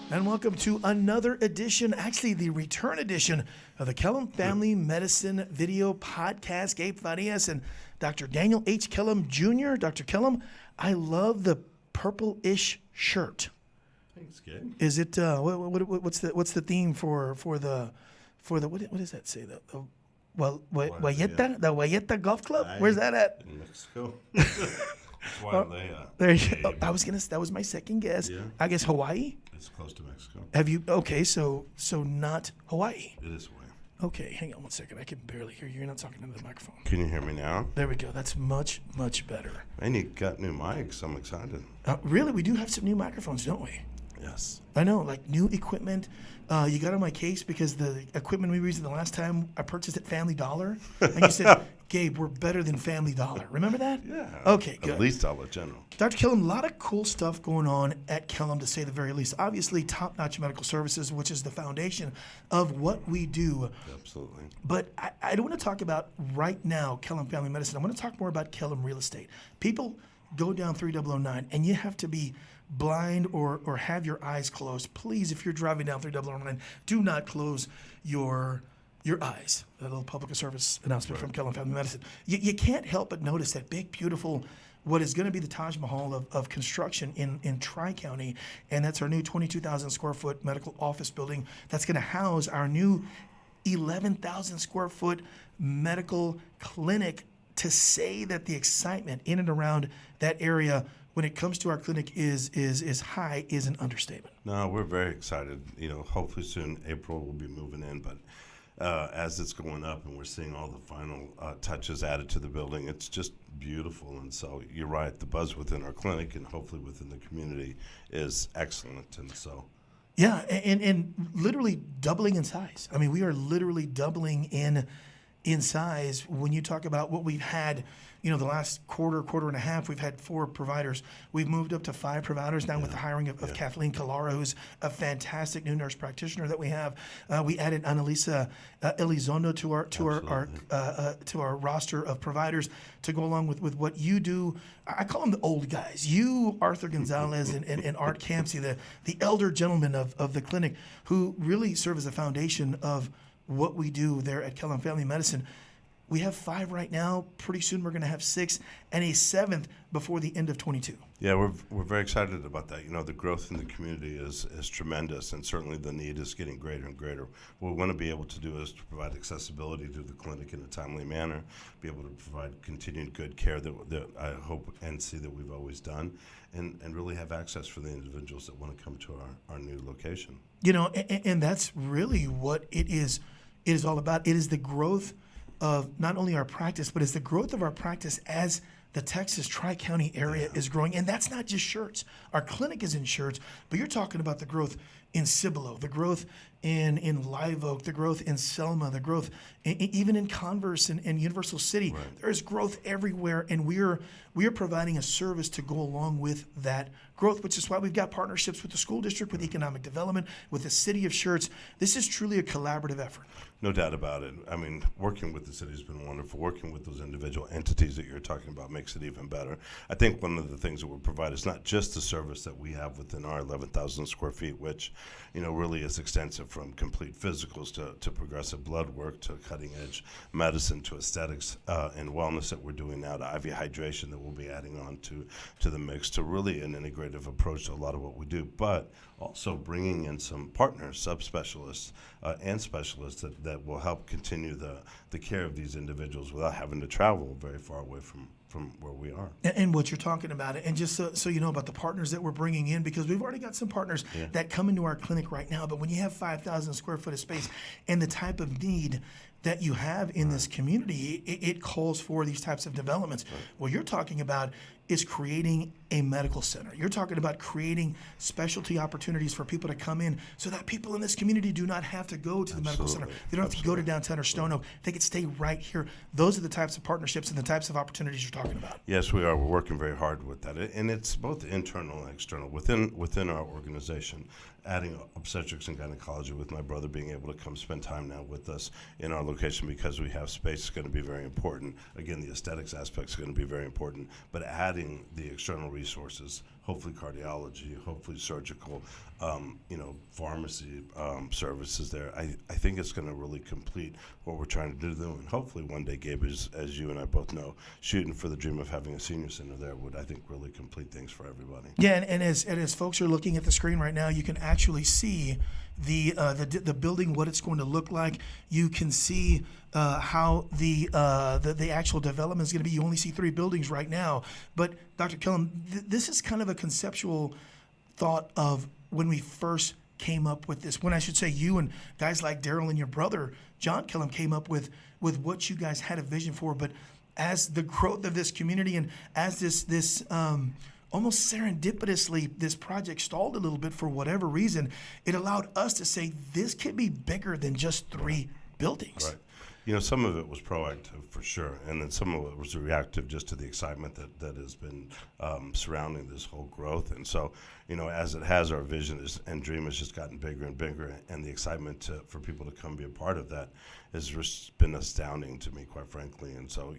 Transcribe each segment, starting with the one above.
And welcome to another edition, actually the return edition of the Kellum Family Medicine video podcast. Gabe Farias and Dr. Daniel H. Kellum Jr. Dr. Kellum, I love the purple-ish shirt. Thanks, Gabe. Is it what's the theme for the what does that say? The Guayeta Golf Club? Where's that at? In Mexico. There you go. That was my second guess. Yeah. I guess Hawaii. It's close to Mexico. Have you? Okay, so not Hawaii. It is Hawaii. Okay, hang on one second. I can barely hear you. You're not talking into the microphone. Can you hear me now? There we go. That's much better. And you got new mics. I'm excited. Really, we do have some new microphones, don't we? Yes. I know, like new equipment. You got on my case because the equipment we used the last time I purchased at Family Dollar, and you said, Gabe, we're better than Family Dollar. Remember that? Yeah. Okay, good. At least Dollar General. Dr. Kellum, a lot of cool stuff going on at Kellum, to say the very least. Obviously, top-notch medical services, which is the foundation of what we do. Absolutely. But I don't want to talk about right now Kellum Family Medicine. I want to talk more about Kellum Real Estate. People go down 3009, and you have to be blind or have your eyes closed. Please, if you're driving down 3009, do not close your eyes. A little public service announcement from Kellum Family Medicine. You can't help but notice that big, beautiful, what is going to be the Taj Mahal of construction in Tri-County, and that's our new 22,000 square foot medical office building that's going to house our new 11,000 square foot medical clinic. To say that the excitement in and around that area when it comes to our clinic is high is an understatement. No, we're very excited. You know, hopefully soon April will be moving in, but as it's going up and we're seeing all the final touches added to the building, it's just beautiful. And so you're right, the buzz within our clinic and hopefully within the community is excellent. And so yeah, and literally doubling in size. I mean, we are literally doubling in size. When you talk about what we've had, the last quarter and a half, we've had 4 providers. We've moved up to 5 providers now with the hiring of Kathleen Calara, who's a fantastic new nurse practitioner that we have. We added Annalisa Elizondo to our roster of providers to go along with what you do. I call them the old guys. You, Arthur Gonzalez, and Art Campsey, the elder gentlemen of the clinic, who really serve as a foundation of what we do there at Kellum Family Medicine. We have 5 right now. Pretty soon we're going to have 6 and a 7th before the end of 22. Yeah, we're very excited about that. The growth in the community is tremendous, and certainly the need is getting greater and greater. What we want to be able to do is to provide accessibility to the clinic in a timely manner, be able to provide continued good care that I hope and see that we've always done, and really have access for the individuals that want to come to our new location. And that's really what it is all about. It is the growth of not only our practice, but it's the growth of our practice as the Texas Tri-County area is growing. And that's not just Schertz. Our clinic is in Schertz, but you're talking about the growth in Cibolo, the growth in Live Oak, the growth in Selma, the growth even in Converse and Universal City. Right. There's growth everywhere, and we are providing a service to go along with that growth, which is why we've got partnerships with the school district, with economic development, with the city of Schertz. This is truly a collaborative effort. No doubt about it. I mean, working with the city has been wonderful. Working with those individual entities that you're talking about makes it even better. I think one of the things that we provide is not just the service that we have within our 11,000 square feet, which, really is extensive, from complete physicals to progressive blood work to cutting-edge medicine to aesthetics and wellness that we're doing now to IV hydration that we'll be adding on to the mix, to really an integrative approach to a lot of what we do, but also bringing in some partners, subspecialists and specialists that will help continue the care of these individuals without having to travel very far away from where we are. And what you're talking about, and just so you know about the partners that we're bringing in, because we've already got some partners that come into our clinic right now, but when you have 5,000 square foot of space and the type of need that you have in this community, it calls for these types of developments. Right. What you're talking about is creating a medical center. You're talking about creating specialty opportunities for people to come in so that people in this community do not have to go to the medical center. They don't have to go to downtown or Stone Oak. They can stay right here. Those are the types of partnerships and the types of opportunities you're talking about. Yes, we are. We're working very hard with that. And it's both internal and external. Within our organization, adding obstetrics and gynecology, with my brother being able to come spend time now with us in our location because we have space, is going to be very important. Again, the aesthetics aspect is going to be very important, but adding the external resources, hopefully cardiology, hopefully surgical, pharmacy services there. I think it's going to really complete what we're trying to do, and hopefully one day, Gabe, as you and I both know, shooting for the dream of having a senior center there would, I think, really complete things for everybody. Yeah, and as folks are looking at the screen right now, you can actually see the building, what it's going to look like. You can see how the actual development is going to be. You only see 3 buildings right now, but Dr. Kellum, this is kind of a conceptual thought of when we first came up with this. When I should say you and guys like Daryl and your brother John Kellum came up with what you guys had a vision for, but as the growth of this community and as this almost serendipitously, this project stalled a little bit for whatever reason, it allowed us to say this can be bigger than just 3 buildings. Right. Some of it was proactive for sure, and then some of it was reactive just to the excitement that has been surrounding this whole growth. And so, as it has, our vision and dream has just gotten bigger and bigger, and the excitement for people to come be a part of that has just been astounding to me, quite frankly. And so,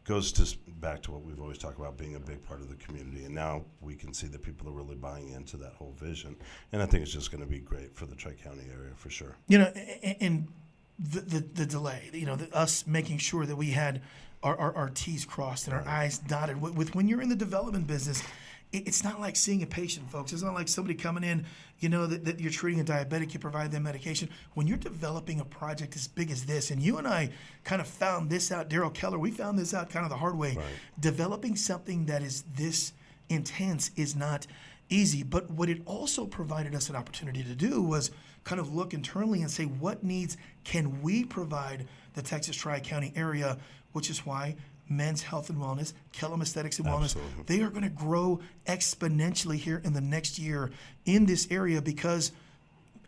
goes back to what we've always talked about, being a big part of the community, and now we can see that people are really buying into that whole vision, and I think it's just going to be great for the Tri-County area for sure. And the delay, us making sure that we had our T's crossed and our I's dotted. When you're in the development business, it's not like seeing a patient, folks. It's not like somebody coming in, that you're treating a diabetic, you provide them medication. When you're developing a project as big as this, and you and I kind of found this out, Daryl Keller, we found this out kind of the hard way. Right. Developing something that is this intense is not easy. But what it also provided us an opportunity to do was kind of look internally and say, what needs can we provide the Texas Tri-County area, which is why Men's Health and Wellness, Kellum Aesthetics and Wellness, Absolutely. they are going to grow exponentially here in the next year in this area because,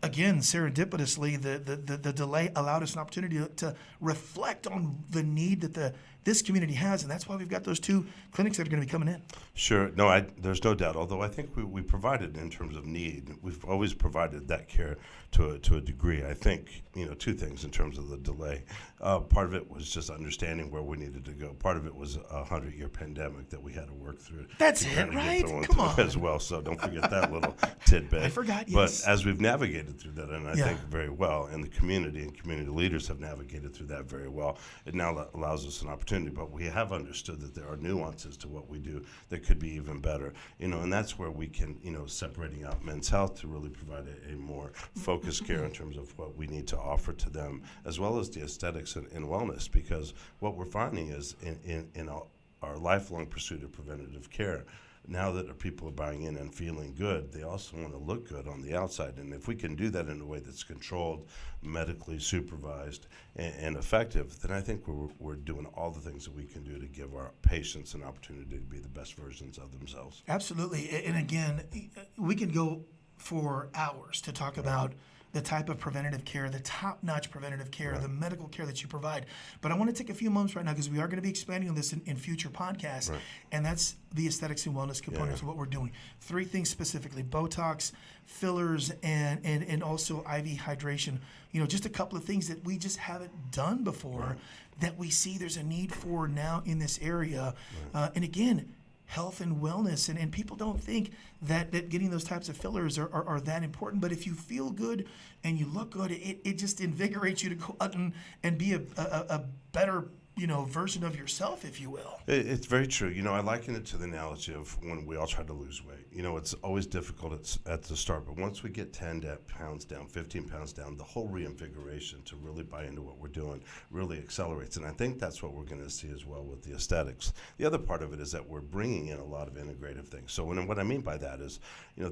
again, serendipitously, the delay allowed us an opportunity to reflect on the need that this community has, and that's why we've got those 2 clinics that are going to be coming in. Sure. No, there's no doubt. Although I think we provided in terms of need, we've always provided that care to a degree. I think 2 things in terms of the delay. Part of it was just understanding where we needed to go. Part of it was a 100-year pandemic that we had to work through. That's it, right? Come on. As well. So don't forget that little tidbit. I forgot. Yes. But as we've navigated through that, and I Yeah. think very well, and the community and community leaders have navigated through that very well, it now allows us an opportunity. But we have understood that there are nuances to what we do that could be even better. And that's where we can, separating out men's health to really provide a more focused care in terms of what we need to offer to them, as well as the aesthetics and wellness. Because what we're finding is in our lifelong pursuit of preventative care, now that our people are buying in and feeling good, they also want to look good on the outside. And if we can do that in a way that's controlled, medically supervised, and effective, then I think we're doing all the things that we can do to give our patients an opportunity to be the best versions of themselves. Absolutely. And again, we can go for hours to talk about the type of preventative care, the top-notch preventative care, the medical care that you provide. But I want to take a few moments right now because we are going to be expanding on this in future podcasts, and that's the aesthetics and wellness components of what we're doing. 3 things specifically: Botox, fillers, and also IV hydration. Just a couple of things that we just haven't done before that we see there's a need for now in this area. And again, health and wellness, and people don't think that getting those types of fillers are that important, but if you feel good and you look good, it just invigorates you to go out and be a better version of yourself, if you will. It's very true. I liken it to the analogy of when we all try to lose weight. It's always difficult at the start, but once we get 10 pounds down, 15 pounds down, the whole reinvigoration to really buy into what we're doing really accelerates. And I think that's what we're going to see as well with the aesthetics. The other part of it is that we're bringing in a lot of integrative things. So what I mean by that is,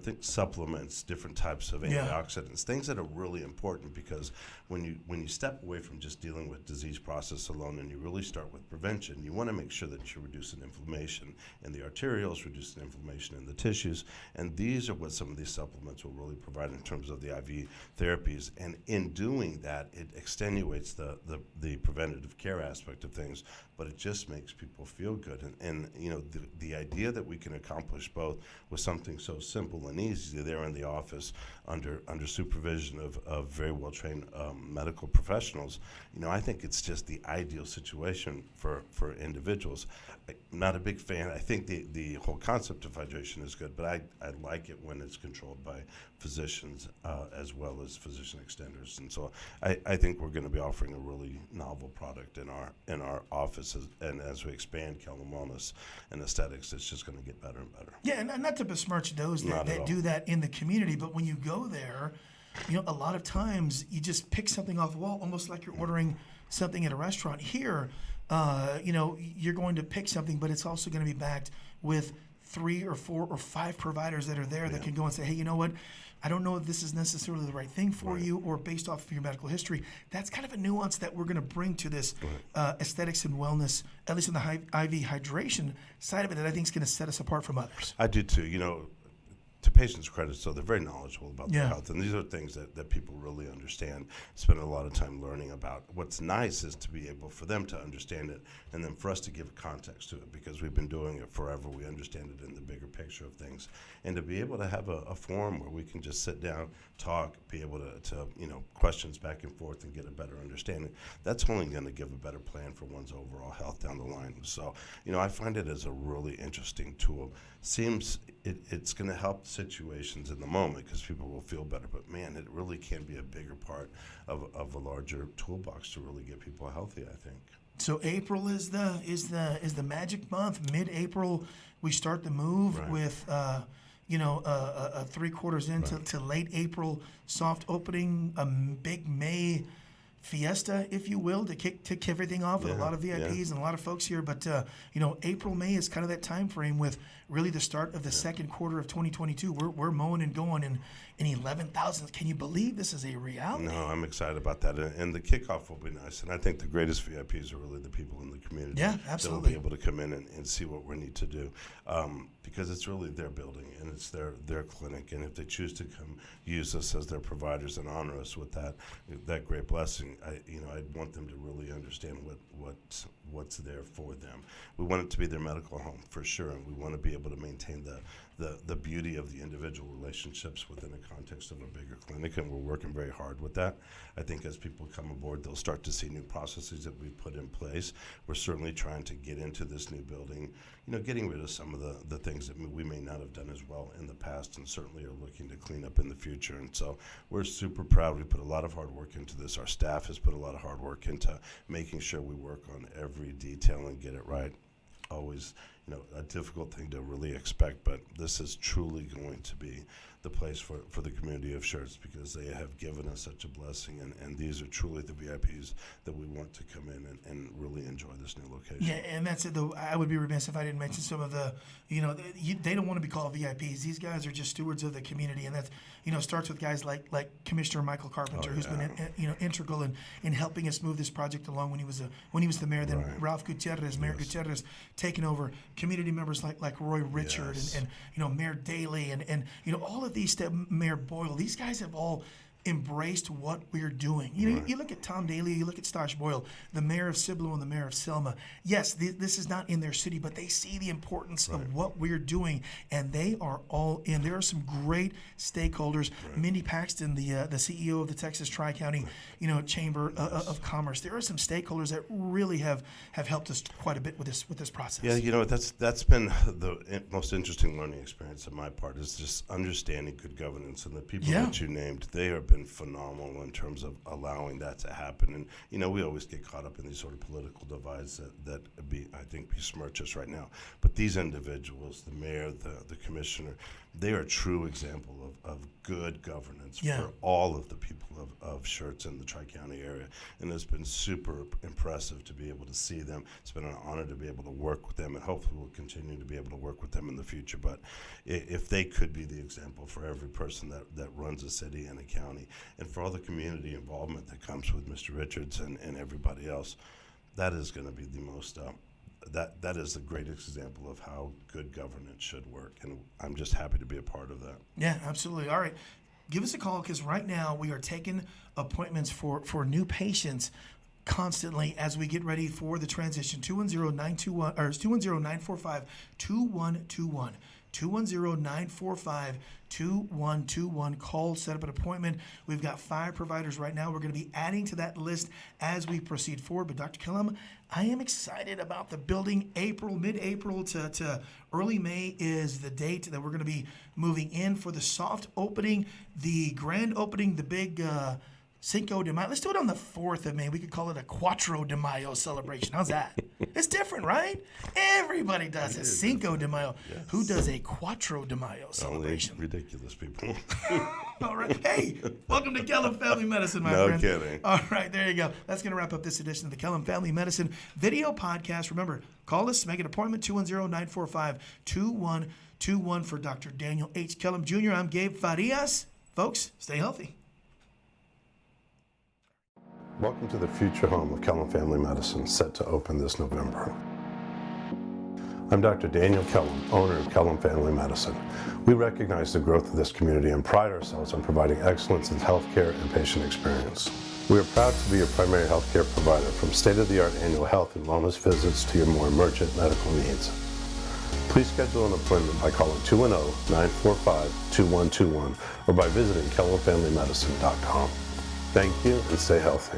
think supplements, different types of antioxidants, things that are really important, because when you step away from just dealing with disease process alone and you really start with prevention, you want to make sure that you're reducing inflammation in the arterioles, reducing inflammation in the tissues, and these are what some of these supplements will really provide in terms of the IV therapies. And in doing that, it extenuates the preventative care aspect of things, but it just makes people feel good. And the idea that we can accomplish both with something so simple and easy there in the office under supervision of very well trained medical professionals, I think it's just the ideal situation situation for individuals. I'm not a big fan. I think the whole concept of hydration is good, but I like it when it's controlled by physicians as well as physician extenders. And so I think we're going to be offering a really novel product in our offices, and as we expand Kellum Wellness and Aesthetics, it's just going to get better and better. Yeah, and not to besmirch those that do that in the community, but when you go there, a lot of times you just pick something off the wall, almost like you're ordering something at a restaurant. Here, you're going to pick something, but it's also going to be backed with 3 or 4 or 5 providers that are there that can go and say, hey, you know what? I don't know if this is necessarily the right thing for you, or based off of your medical history. That's kind of a nuance that we're going to bring to this aesthetics and wellness, at least in the IV hydration side of it, that I think is going to set us apart from others. I do too. To patients' credit, so they're very knowledgeable about their health, and these are things that people really understand, spend a lot of time learning about. What's nice is to be able for them to understand it, and then for us to give context to it, because we've been doing it forever. We understand it in the bigger picture of things, and to be able to have a forum where we can just sit down, talk, be able to questions back and forth and get a better understanding. That's only going to give a better plan for one's overall health down the line. So, I find it as a really interesting tool. Seems it's going to help situations in the moment because people will feel better. But man, it really can be a bigger part of a larger toolbox to really get people healthy, I think. So April is the magic month. Mid-April, we start the move with 3/4 into late April soft opening, a big May fiesta, if you will, to kick everything off with a lot of VIPs and a lot of folks here. But April, May is kind of that time frame with really the start of the second quarter of 2022. We're mowing and going in 11,000. Can you believe this is a reality? No, I'm excited about that, and the kickoff will be nice. And I think the greatest VIPs are really the people in the community. Yeah, absolutely. That will be able to come in and see what we need to do, because it's really their building and it's their clinic. And if they choose to come use us as their providers and honor us with that great blessing, I want them to really understand what's there for them. We want it to be their medical home for sure, and we want to be able to maintain the beauty of the individual relationships within the context of a bigger clinic, and we're working very hard with that. I think as people come aboard, they'll start to see new processes that we've put in place. We're certainly trying to get into this new building, getting rid of some of the things that we may not have done as well in the past, and certainly are looking to clean up in the future. And so we're super proud. We put a lot of hard work into this. Our staff has put a lot of hard work into making sure we work on every detail and get it right. Always, a difficult thing to really expect, but this is truly going to be the place for the community of Schertz, because they have given us such a blessing, and these are truly the VIPs that we want to come in and really enjoy this new location. Yeah, and that's it, though. I would be remiss if I didn't mention some of the, they don't want to be called VIPs. These guys are just stewards of the community, and that's, starts with guys like Commissioner Michael Carpenter, who's been integral in helping us move this project along when he was the mayor. Then Mayor Gutierrez taking over. Community members like Roy Richard and Mayor Daley and all of these, Mayor Boyle. These guys have all embraced what we're doing. You look at Tom Daly, you look at Stosh Boyle, the mayor of Cibolo and the mayor of Selma. Yes, this is not in their city, but they see the importance of what we're doing, and they are all in. There are some great stakeholders. Mindy Paxton, the CEO of the Texas Tri-County, Chamber of Commerce. There are some stakeholders that really have helped us quite a bit with this process. Yeah, that's been the most interesting learning experience on my part, is just understanding good governance, and the people that you named, they have been phenomenal in terms of allowing that to happen. And we always get caught up in these sort of political divides that I think besmirch us right now. But these individuals, the mayor, the commissioner, they are a true example of good governance for all of the people of Schertz in the Tri-County area. And it's been super impressive to be able to see them. It's been an honor to be able to work with them, and hopefully we'll continue to be able to work with them in the future. But if they could be the example for every person that runs a city and a county, and for all the community involvement that comes with Mr. Richards and everybody else, that is going to be the most that is the greatest example of how good governance should work, and I'm just happy to be a part of that. Yeah, absolutely. All right, give us a call, because right now we are taking appointments for new patients constantly as we get ready for the transition. 210-921 or 210-945-2121. 210-945-2121. Call, set up an appointment. We've got 5 providers right now. We're going to be adding to that list as we proceed forward. But Dr. Kellum, I am excited about the building. Mid-April to early May is the date that we're going to be moving in for the soft opening, the grand opening, the big Cinco de Mayo. Let's do it on the 4th of May. We could call it a Cuatro de Mayo celebration. How's that? It's different, right? Everybody does it. Cinco de Mayo. Yes. Who does a Cuatro de Mayo celebration? Only ridiculous people. All right. Hey, welcome to Kellum Family Medicine, my No friend. kidding. All right, there you go. That's going to wrap up this edition of the Kellum Family Medicine video podcast. Remember, call us, make an appointment, 210-945-2121 for Dr. Daniel H. Kellum Jr. I'm Gabe Farias. Folks, stay healthy. Welcome to the future home of Kellum Family Medicine, set to open this November. I'm Dr. Daniel Kellum, owner of Kellum Family Medicine. We recognize the growth of this community and pride ourselves on providing excellence in healthcare and patient experience. We are proud to be your primary healthcare provider, from state-of-the-art annual health and wellness visits to your more emergent medical needs. Please schedule an appointment by calling 210-945-2121 or by visiting KellumFamilyMedicine.com. Thank you and stay healthy.